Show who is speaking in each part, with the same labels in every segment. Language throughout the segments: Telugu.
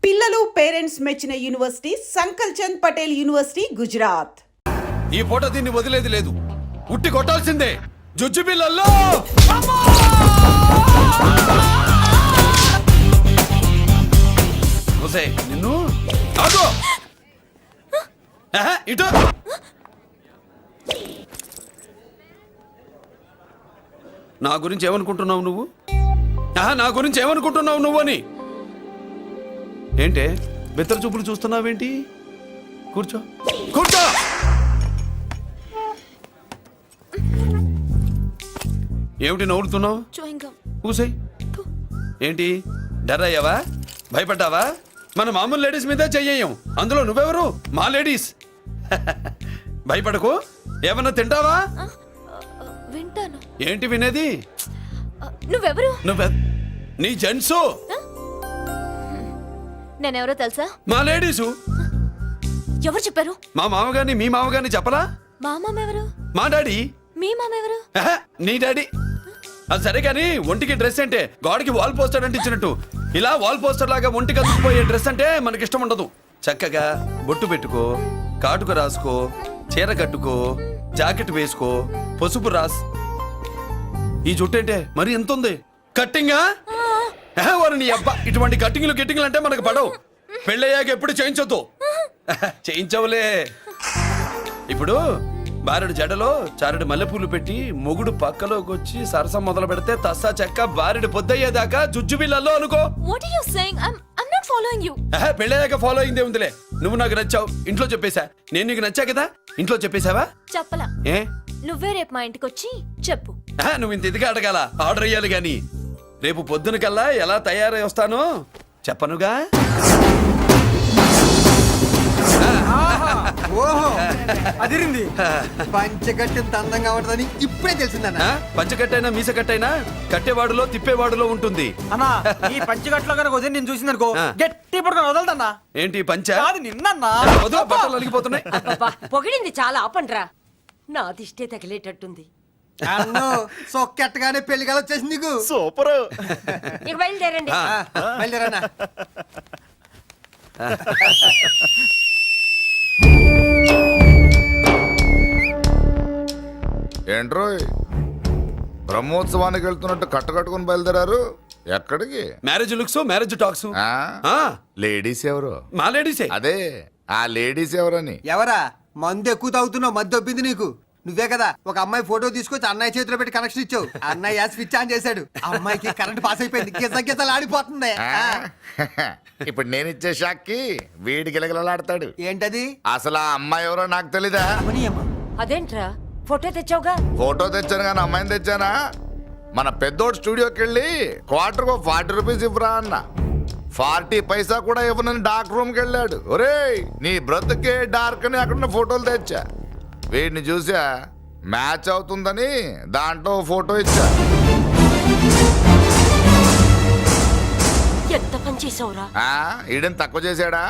Speaker 1: పిల్లలు పేరెంట్స్ మెచ్చిన యూనివర్సిటీ సంకల్ చంద్ పటేల్ యూనివర్సిటీ గుజరాత్.
Speaker 2: ఈ పూట దీన్ని వదిలేది లేదు, ఉట్టి కొట్టాల్సిందే. జుజ్జు పిల్లల్లో నిన్ను ఆగు. ఇటు నా గురించి ఏమనుకుంటున్నావు నువ్వు? నా గురించి ఏమనుకుంటున్నావు నువ్వు అని. ఏంటే బెత్తర చూపులు చూస్తున్నావేంటి? కూర్చో కూర్చో. ఏమిటి నవ్వుతున్నావు? కూసేయ్. ఏంటి డర్ అయ్యావా? భయపడ్డావా? మన మామూలు లేడీస్ మీద చెయ్యం, అందులో నువ్వెవరు? మా లేడీస్. భయపడకు. ఏమన్నా తింటావా?
Speaker 3: వింటాను.
Speaker 2: ఏంటి వినేది?
Speaker 3: నువ్వెవరు?
Speaker 2: నీ జెంట్సు.
Speaker 3: నేనెవరో తెలుసా?
Speaker 2: మా లేడీసు.
Speaker 3: ఎవరు చెప్పారు?
Speaker 2: మా మామగారిని మీ మామగారిని చెప్పలా?
Speaker 3: మా మామ ఎవరు?
Speaker 2: మా డాడీ.
Speaker 3: మీ మామ ఎవరు?
Speaker 2: నీ డాడీ. అది సరే కానీ ఒంటికి డ్రెస్ అంటే గాడికి వాల్ పోస్టర్ అంటే ఇచ్చినట్టు ఇలా వాల్ పోస్టర్ లాగా ఒంటికి అందుకుపోయే డ్రెస్ అంటే మనకి ఇష్టం ఉండదు. చక్కగా బొట్టు పెట్టుకో, కాటుక రాసుకో, చీర కట్టుకో, జాకెట్ వేసుకో, పసుపు రాస్. ఈ జుట్టు అంటే మరి ఎంత ఉంది? కట్టింగా వారు నీ అబ్బా. ఇటువంటి కట్టింగ్లు గిట్టింగ్లు అంటే మనకు పడవు. పెళ్ళయ్యాక ఎప్పుడు చేయించొద్దు. చేయించవులే. ఇప్పుడు బారెడు జడలో చారెడు మల్లెపూలు పెట్టి మొగుడు పక్కలోకి వచ్చి సరసం మొదలు పెడితే తస్సా చెక్క బారెడు పొద్దయ్యేదాకా జుజ్జు బిళ్ళల్లో అనుకో.
Speaker 3: What are you saying? I'm not following you.
Speaker 2: పెళ్ళయ్యాక ఫాలో అయిందే ఉందిలే. నువ్వు నాకు నచ్చావు, ఇంట్లో చెప్పేశా. నేను నీకు నచ్చా కదా, ఇంట్లో చెప్పేశావా?
Speaker 3: చెప్పలా.
Speaker 2: ఏ
Speaker 3: నువ్వే రేపు మా ఇంటికి వచ్చి చెప్పు.
Speaker 2: నువ్వు ఇంత ఇదిగా అడగాల, ఆర్డర్ అయ్యాలి గాని. రేపు పొద్దున కల్లా ఎలా తయారై వస్తానో చెప్పనుగా.
Speaker 4: ఓహో అదిరింది. పంచగట్టె అందంగా ఉంటదని ఇప్పుడే తెలిసిందన్న.
Speaker 2: పంచకట్టైనా మీసకట్టైనా కట్టేవాడులో తిప్పేవాడులో ఉంటుంది
Speaker 4: అన్నా. ఈ పంచగట్లో కనుక వదిలి నేను చూసిందనుకో గట్టి పడుకొని వదలదన్నా.
Speaker 2: ఏంటి పంచ?
Speaker 4: అది నిన్నన్నా.
Speaker 2: బట్టలు అలిగిపోతున్నాయి.
Speaker 5: పొగిడింది చాలా ఆపండ్రా, నా దిష్టే తగిలేటట్టుంది.
Speaker 4: అన్ను సొక్కెట్టగానే పెళ్లి కాలం వచ్చేసింది నీకు.
Speaker 2: సూపర్.
Speaker 5: ఇక బయలుదేరండి.
Speaker 4: బయలుదేరన్నా.
Speaker 6: ఏంట్రోయ్ బ్రహ్మోత్సవానికి వెళ్తున్నట్టు కట్టుకట్టుకుని బయలుదేరారు? ఎక్కడికి?
Speaker 2: Marriage looks, marriage talks.
Speaker 6: Ladies ఎవరు?
Speaker 2: మా లేడీసే.
Speaker 6: అదే ఆ లేడీస్ ఎవరని.
Speaker 4: ఎవరా? మందు ఎక్కువ తాగుతున్నావు, మధ్య దొబ్బింది నీకు. నువ్వే కదా ఒక అమ్మాయి ఫోటో తీసుకొచ్చి అన్నయ్య చేతిలో పెట్టి కనెక్షన్ ఇచ్చావు. అన్నయ్య స్విచ్ ఆన్ చేశాడు, అమ్మాయికి కరెంట్ పాస్ అయిపోయింది. గిజలు ఆడిపోతుంది.
Speaker 6: ఇప్పుడు నేను ఇచ్చే షాక్కి వీడి గిలగిలలాడతాడు.
Speaker 4: ఏంటది?
Speaker 6: అసలు ఆ అమ్మాయి ఎవరో నాకు తెలీదా?
Speaker 5: అదేంట్రా ఫోటో తెచ్చావుగా?
Speaker 6: ఫోటో తెచ్చాను కానీ అమ్మాయిని తెచ్చానా? మన పెద్దోడు స్టూడియోకి వెళ్ళి క్వార్టర్కు 40 రూపీస్ ఇవ్వరా అన్న. 40 పైసా కూడా ఇవ్వనని డార్క్ రూమ్కి వెళ్ళాడు. ఒరేయ్ నీ బ్రతుకే డార్క్ అని అక్కడ ఫోటోలు తెచ్చా. వీడిని చూసా మ్యాచ్ అవుతుందని దాంట్లో ఫోటో ఇచ్చా.
Speaker 5: ఎంత పని చేసావురా?
Speaker 6: ఈడని తక్కువ చేశాడా?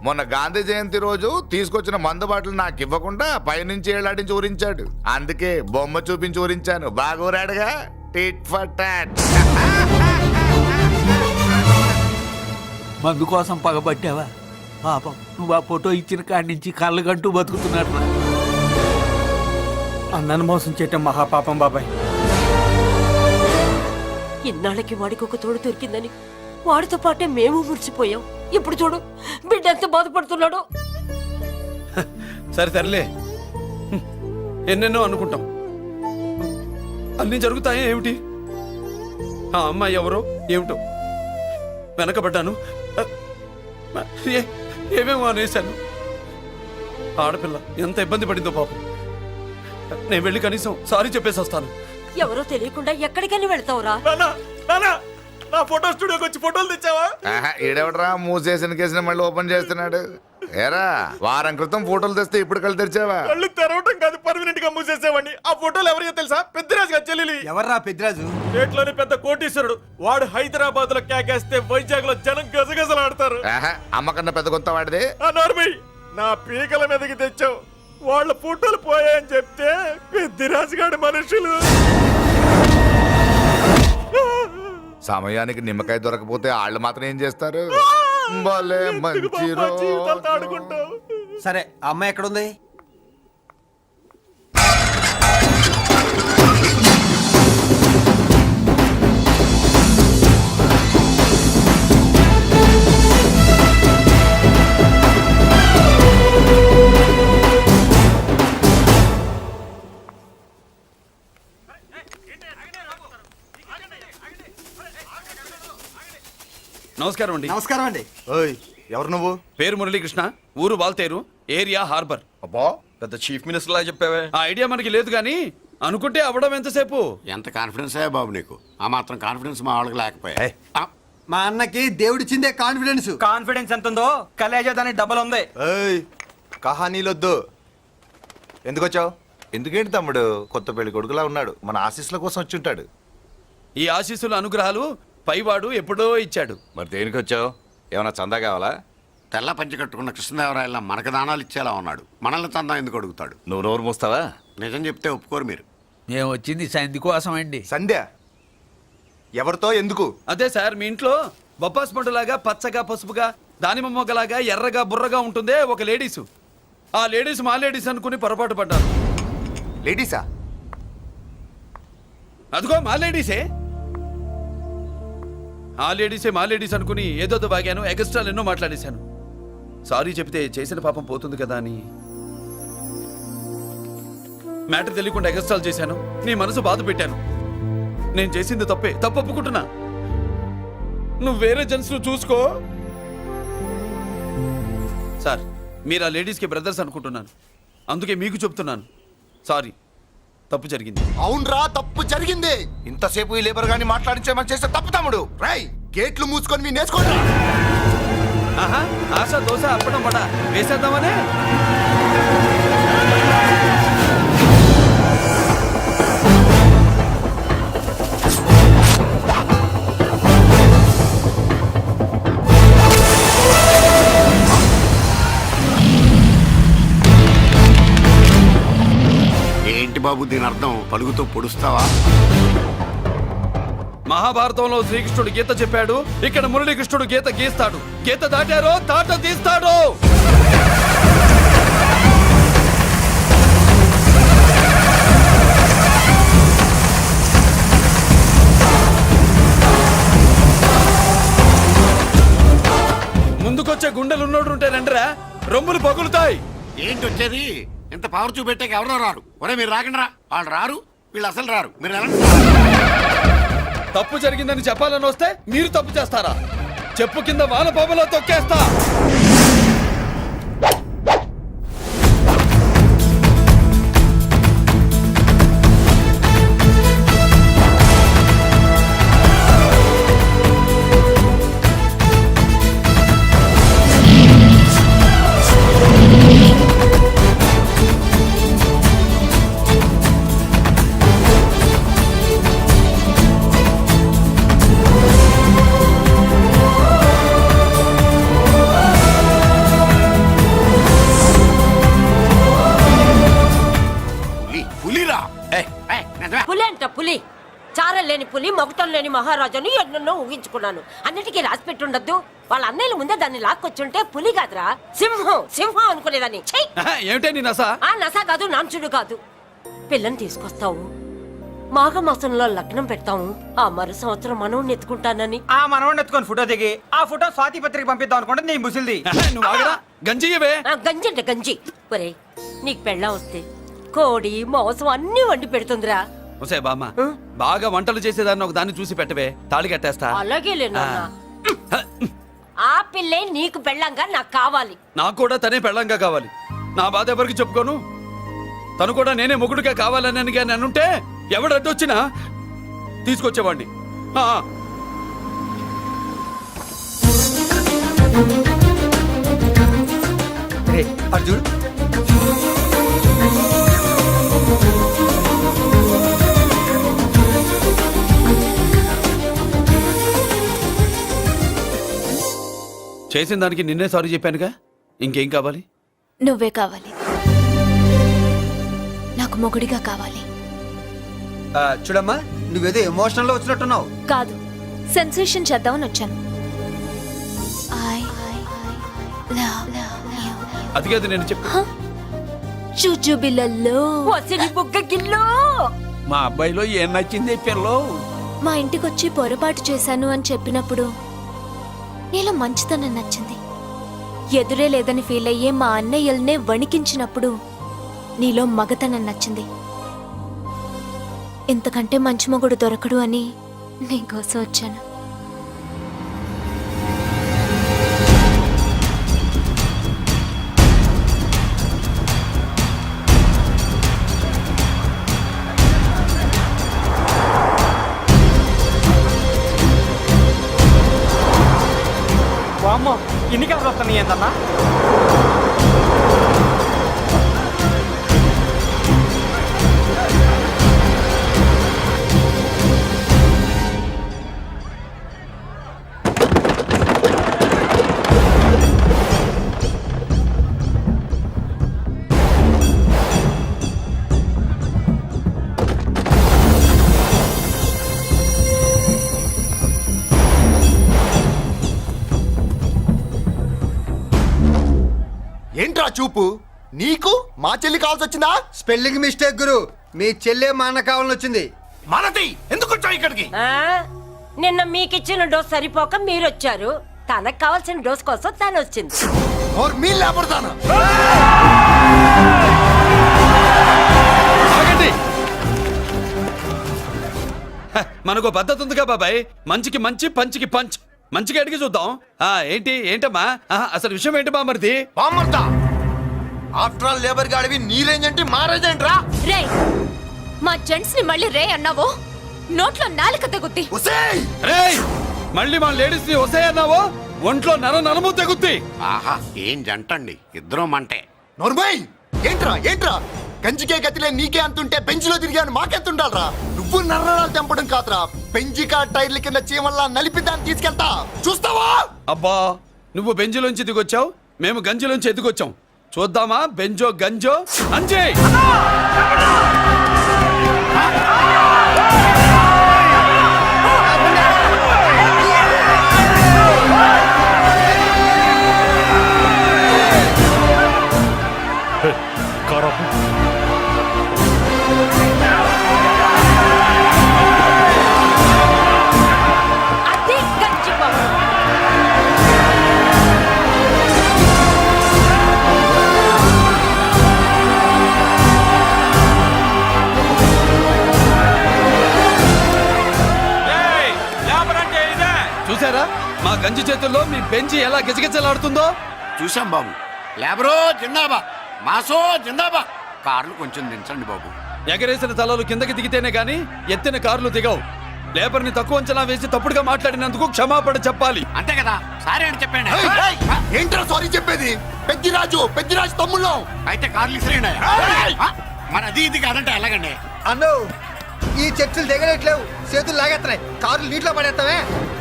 Speaker 6: మొన్న గాంధీ జయంతి రోజు తీసుకొచ్చిన మందు బాటలు నాకు ఇవ్వకుండా పైనుంచి ఏలాడించి ఊరించాడు. అందుకే బొమ్మ చూపించి ఊరించాను. బాగా ఊరాడుగా. Tit for tat.
Speaker 7: మందు కోసం పగబట్టావా? పాపం నువ్వు ఆ ఫోటో ఇచ్చిన కాడి నుంచి కళ్ళు గంటూ బతుకుతున్నాడు.
Speaker 4: అన్నను మోసం చేయటం మహాపాపం బాబాయ్.
Speaker 5: ఇన్నాళ్ళకి వాడికి ఒక తోడు దొరికిందని వాడితో పాటే మేము మురిసిపోయాం. ఇప్పుడు చూడు బిడ్డ ఎంత బాధపడుతున్నాడో.
Speaker 2: సరే తరలే, ఎన్నెన్నో అనుకుంటాం, అన్ని జరుగుతాయే ఏమిటి? ఆ అమ్మాయి ఎవరో ఏమిటో వెనకబడ్డాను, ఏమేమో అనేశాను. ఆడపిల్ల ఎంత ఇబ్బంది పడిందో పాపం. నేను వెళ్ళి కనీసం సారీ చెప్పేసి వస్తాను.
Speaker 5: ఎవరో తెలియకుండా ఎక్కడికని వెళ్తావురా?
Speaker 2: నా ఫోటో స్టూడియోకి వచ్చి ఫోటోలు తెచ్చావా?
Speaker 6: ఈడెవడరా మూసేసిన కేసుని మళ్ళీ ఓపెన్ చేస్తున్నాడు? ఏరా వారం క్రితం ఫోటోలు తెస్తే ఇప్పుడు కళ్ళు తెరిచావా?
Speaker 2: కళ్ళు తెరవటం కాదు, పర్మనెంట్ గా మూసేసేవాడిని. ఆ ఫోటోలు ఎవరియో తెలుసా? పెద్దరాజు గారి చెల్లెలి.
Speaker 4: ఎవర్రా పెద్దరాజు?
Speaker 2: స్టేట్లోని పెద్ద కోటీశ్వరుడు. వాడు హైదరాబాద్ లో కేకేస్తే వైజాగ్ లో జనం గజగజలాడతారు.
Speaker 6: అమ్మ కన్నా పెద్ద కొత్త వాడిది.
Speaker 2: నా పీకల మీదకి తెచ్చావు. వాళ్ళ ఫోటోలు పోయాయని చెప్తే పెద్దిరాజు గారి మనుషులు.
Speaker 6: సమయానికి నిమ్మకాయ దొరకపోతే వాళ్ళు మాత్రం ఏం చేస్తారు? భలే మంచి రోజు.
Speaker 4: సరే ఆ అమ్మాయి ఎక్కడుంది?
Speaker 2: నమస్కారం అండి.
Speaker 4: నమస్కారం అండి.
Speaker 6: ఓయ్ ఎవరు నువ్వు?
Speaker 2: పేరు మురళీకృష్ణ, ఊరు వాల్తేరు, ఏరియా హార్బర్.
Speaker 6: అబ్బా పెద్ద చీఫ్ మినిస్టర్ లా చెప్పావే.
Speaker 2: ఆ ఐడియా మనకి లేదు కానీ అనుకుంటే అవ్వడం ఎంతసేపు.
Speaker 8: ఎంత కాన్ఫిడెన్స్ అయ్యా బాబు నీకు? ఆ మాత్రం కాన్ఫిడెన్స్ మా వాళ్ళకి లేకపోయా?
Speaker 4: మా అన్నకి దేవుడిచ్చిందే కాన్ఫిడెన్స్.
Speaker 9: కాన్ఫిడెన్స్ ఎంత ఉందో కలేజా దానికి డబల్ ఉంది.
Speaker 6: ఏయ్ కహానీలొద్దు. ఎందుకు వచ్చావు? ఎందుకేంటి తమ్ముడు కొత్త పెళ్లి కొడుకులా ఉన్నాడు, మన ఆశీస్సుల కోసం వచ్చి ఉంటాడు.
Speaker 2: ఈ ఆశీస్సుల అనుగ్రహాలు పైవాడు ఎప్పుడో ఇచ్చాడు.
Speaker 6: మరి దేనికి వచ్చావు? ఏమైనా చందా కావాలా?
Speaker 8: తెల్ల పంచి కట్టుకున్న కృష్ణదేవరాయల మనకు దానాలు ఇచ్చేలా ఉన్నాడు, మనల్ని తందా ఎందుకు అడుగుతాడు?
Speaker 6: నువ్వు నోరు మూస్తావా?
Speaker 8: నిజం చెప్తే ఒప్పుకోరు మీరు.
Speaker 7: మేము వచ్చింది సంధి కోసం అండి.
Speaker 6: సంధ్య ఎవరితో ఎందుకు?
Speaker 2: అదే సార్, మీ ఇంట్లో బొప్పాస్ పండులాగా పచ్చగా పసుపుగా దానిమ్మ మొగ్గలాగా ఎర్రగా బుర్రగా ఉంటుందే ఒక లేడీసు. ఆ లేడీస్ మా లేడీస్ అనుకుని పొరపాటు పడ్డారు.
Speaker 6: లేడీసా?
Speaker 2: అదిగో మా లేడీసే. ఆ లేడీసే మా లేడీస్ అనుకుని ఏదోదో బాగాను, ఎగస్ట్రాలు ఎన్నో మాట్లాడేశాను. సారీ చెప్తే చేసిన పాపం పోతుంది కదా అని మ్యాటర్ తెలియకుండా ఎగస్ట్రాలు చేశాను. నీ మనసు బాధ పెట్టాను. నేను చేసింది తప్పే, తప్పు ఒప్పుకుంటున్నా. నువ్వు వేరే జెంట్స్ చూసుకో. సార్, మీరు ఆ లేడీస్కి బ్రదర్స్ అనుకుంటున్నాను, అందుకే మీకు చెప్తున్నాను. సారీ, తప్పు జరిగింది.
Speaker 6: అవునరా తప్పు జరిగింది. ఇంతసేపు ఈ లేబర్ గాని మాట్లాడించేమని చేస్తే తప్పు తమ్ముడు. రై గేట్లు మూసుకొని మీ నేర్చుకోండి.
Speaker 2: ఆహా, ఆశ దోశ అప్పడం వడ వేసేద్దామనే.
Speaker 8: ఏంటి బాబు దీని అర్థం? పలుగుతో పొడుస్తావా?
Speaker 2: మహాభారతంలో శ్రీకృష్ణుడు గీత చెప్పాడు, ఇక్కడ మురళీకృష్ణుడు గీత గీస్తాడు. గీత దాటారో తాట తీస్తాడు. ముందుకొచ్చే గుండెలున్నోడు ఉంటే రండిరా, రొమ్ములు పగులుతాయి.
Speaker 8: ఏంటి వచ్చేది? ఇంత పవర్ చూపెట్టాక ఎవరో రారు. ఒరే మీరు రాకండి రా. వాళ్ళు రారు, వీళ్ళు అసలు రారు. మీరు ఎలా?
Speaker 2: తప్పు జరిగిందని చెప్పాలని వస్తే మీరు తప్పు చేస్తారా? చెప్పు కింద వాన పాపలో తొక్కేస్తా.
Speaker 8: పులిరా.
Speaker 5: పులి అంట పులి. చారం లేని పులి, మొగటం లేని మహారాజుని ఎన్నెన్నో ఊహించుకున్నాను. అన్నిటికీ రాసి పెట్టుండద్దు. వాళ్ళ అన్నయ్యల ముందే దాన్ని లాక్కొచ్చుంటే పులి కాదురా, సింహం. సింహం అనుకునేదాన్ని.
Speaker 2: ఏమిటే నీ నస?
Speaker 5: ఆ నస కాదు, నాంచుడు కాదు. పిల్లని తీసుకొస్తావు, మాఘమాసంలో లగ్నం పెడతాము. ఆ మరు సంవత్సరం మనవుణ్ణి ఎత్తుకుంటానని.
Speaker 9: ఆ మనవాడిని ఎత్తుకొని ఫోటో దిగి ఆ ఫోటో స్వాతి పత్రిక పంపిద్దాం అనుకుంటే నీ ముసిల్ది.
Speaker 2: నువ్వు ఆగరా, గంజియవే.
Speaker 5: గంజి అంటే గంజి. ఒరే, నీకు పెళ్ళం వస్తే కోడి మాంసం అన్ని వండి పెడుతుందిరా.
Speaker 2: ఒసే బామ్మ, బాగా వంటలు చేసేదాన్ని ఒక దాన్ని చూసి పెట్టవే, తాళి కట్టేస్తా.
Speaker 5: అలాగే లేనా? ఆ పిల్లే నీకు పెళ్ళంగా నాకు కావాలి.
Speaker 2: నాకు కూడా తనే పెళ్ళంగా కావాలి. నా బాధ ఎవరికి చెప్పుకోను. తను కూడా నేనే మొగుడుగా కావాలని కానీ అనుంటే ఎవడు అడ్డొచ్చినా తీసుకొచ్చేవాడిని.
Speaker 4: అర్జున్
Speaker 2: చేసిన దానికి నిన్నే సారీ చెప్పానుగా, ఇంకేం కావాలి?
Speaker 3: నువ్వే కావాలి, నాకు మొగుడిగా కావాలి.
Speaker 4: చూడమ్మా, నువ్వేదో ఎమోషనల్ లో వచ్చినట్టున్నావు.
Speaker 3: కాదు, సెన్సేషన్ చేద్దామని వచ్చాను. ఐ
Speaker 2: అది కాదు నేను చెప్పి
Speaker 3: చుజుబిలల్లో
Speaker 5: వసిని బుగ్గ గిల్లో
Speaker 7: మా అబ్బాయిలో ఏం నచ్చింది పిల్లో?
Speaker 3: మా ఇంటికొచ్చి పొరపాటు చేశాను అని చెప్పినప్పుడు నీలో మంచితనం నచ్చింది. ఎదురే లేదని ఫీల్ అయ్యే మా అన్నయ్యల్నే వణికించినప్పుడు నీలో మగతనం నచ్చింది. ఇంతకంటే మంచి మొగుడు దొరకడు అని నీకోసం వచ్చాను.
Speaker 9: వామ్మో ఇన్ని కలర్లు వస్తున్నాయి ఏంటన్నా?
Speaker 10: ఏంట్రా చూపు నీకు మా చెల్లి కావాల్సి వచ్చిందా?
Speaker 4: స్పెల్లింగ్ మిస్టేక్ గురు, మీ చెల్లె మా అన్న కావాలని వచ్చింది.
Speaker 8: మనది ఎందుకు వచ్చావు ఇక్కడికి?
Speaker 5: ఆ? నిన్న మీకిచ్చిన డోస్ సరిపోక మీరొచ్చారు. తనకు కావాల్సిన డోస్ కోసం తను వచ్చింది.
Speaker 10: और मी లేపడతాను.
Speaker 2: ఆగండి. హ, మనకు పద్ధతి ఉందిగా బాబాయ్, మంచికి మంచి పంచికి పంచ్. మంచిగా అడిగి చూద్దాం. ఏంటమ్మా అసలు విషయం ఏంటి బామర్ది?
Speaker 10: బామ్మర్తా ఆఫ్టర్ ఆల్ లేబర్ గాడివి నీ రేంజ్ అంటే మా రేంజ్ ఏంట్రా?
Speaker 3: రే మా జెంట్స్ ని మళ్ళీ రే అన్నావో నోట్లో నాలుక తెగుద్ది.
Speaker 10: ఒసేయ్
Speaker 2: రేయ్, మళ్ళీ మా లేడీస్ ని వస్తాయన్నావో ఒంట్లో నరము తెగుద్ది.
Speaker 8: ఆహా ఏం జంటండి, ఇద్దరం మంటే.
Speaker 10: నోర్మై ఏంట్రా కంచికే గతిలే నీకే అంతుంటే బెంచ్లో తిరిగాను మాకెంతుండాలరా? నువ్వు నర్రాలు తెంపడం కాదురా, పెంచికా టైర్ల కింద చీమల్లా నలిపి దాన్ని తీసుకెళ్తా చూస్తావా?
Speaker 2: అబ్బా, నువ్వు బెంజులోంచి దిగొచ్చావు, మేము గంజిలోంచి ఎదిగొచ్చాం. చూద్దామా బెంజో గంజో అంజే.
Speaker 5: అది గంజిపోవడం.
Speaker 2: చూసారా మా గంజి చేతుల్లో మీ బెంజి ఎలా గిజగిజలాడుతుందో?
Speaker 8: చూసాం బాబు. లేబరో జిందాబా, మాసో జిందాబా. కార్లు కొంచెం దించండి బాబు.
Speaker 2: ఎగరేసిన తలలు కిందకి దిగితేనే గాని ఎత్తిన కార్లు దిగవు. లేబర్ ని తక్కువ అంచనా వేసి తప్పుడుగా మాట్లాడినందుకు క్షమాపణ చెప్పాలి.
Speaker 8: అంతే కదా, సారీ అని చెప్పండి.
Speaker 10: ఏయ్, ఏంట్రా సారీ చెప్పేది? పెద్దిరాజు తమ్ముళ్ళం.
Speaker 8: అయితే కార్లు ఇసిరేయండి. మరి అది ఇది కాదంటే ఎలాగండి?
Speaker 4: అన్నో, ఈ చర్చలు దిగలేట్లేవు, చేతులు లాగేస్తున్నాయి, కార్లు నీటిలో పడేస్తావే.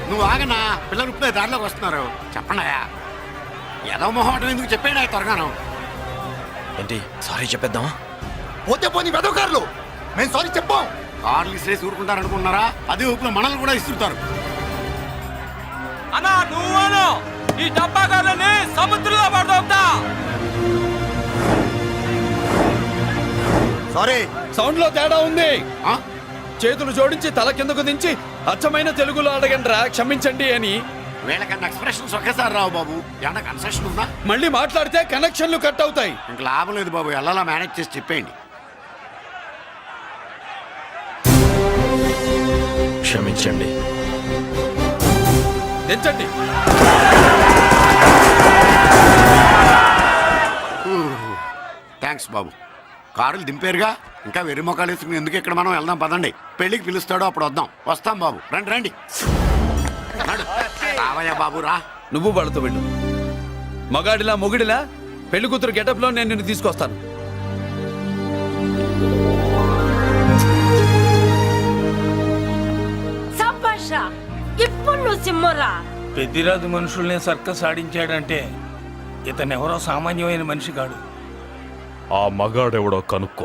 Speaker 8: నువ్వు ఆగనా, పిల్లలు ఇప్పుడే దారిలోకి వస్తున్నారు. చెప్పండి ఏదో మొహం ఎందుకు చెప్పేయండి త్వరగాను.
Speaker 10: ఏంటి సారీ చెప్పేద్దాం? పోతే పోనీ వెదవ కార్లు, మేము సారీ చెప్పాం.
Speaker 8: కార్లు ఇసిరేసి ఊరుకుంటారనుకున్నారా? అదే ఊపిలో మనల్ని కూడా ఇస్తుంటారు.
Speaker 9: అన్నా నువ్వు ఈ డబ్బా గాలని సముద్రంలో పడతా.
Speaker 10: సారీ.
Speaker 2: సౌండ్ లో తేడా ఉంది.
Speaker 8: ఆ?
Speaker 2: చేతులు జోడించి తల కిందకు దించి అచ్చమైన తెలుగులో అడగండ్రా క్షమించండి అని.
Speaker 8: వీళ్ళకన్నా ఎక్స్ప్రెషన్స్ ఒకేసారి రావు బాబు. ఏమన్నా కన్సెషన్ ఉందా?
Speaker 2: మళ్ళీ మాట్లాడితే కనెక్షన్లు కట్ అవుతాయి.
Speaker 8: ఇంక లాభం లేదు బాబు, ఎలా మేనేజ్ చేసి చెప్పేయండి.
Speaker 10: క్షమించండి.
Speaker 2: దించండి.
Speaker 8: థ్యాంక్స్ బాబు. కారులు దింపారుగా, ఇంకా వెర్రి మొక్కలు వేసుకుని ఎందుకు ఇక్కడ మనం వెళ్దాం పదండి. పెళ్లికి పిలుస్తాడో అప్పుడు వద్దాం. వస్తాం బాబు, రండి రండి. నడు. రావయ్యా బాబు రా.
Speaker 2: నువ్వు వాళ్ళతో వెళ్ళు. మగాడిలా మొగుడిలా పెళ్లి కూతురు గెటప్ లో నేను నిన్ను తీసుకొస్తాను.
Speaker 5: సంభాష. ఇప్పుడు నువ్వు సింహరా.
Speaker 7: పెద్దిరాజు మనుషుల్ని సర్కస్ ఆడించాడంటే ఇతనెవరో సామాన్యమైన మనిషి కాడు.
Speaker 11: ఆ మగాడెవడో కనుక్కో.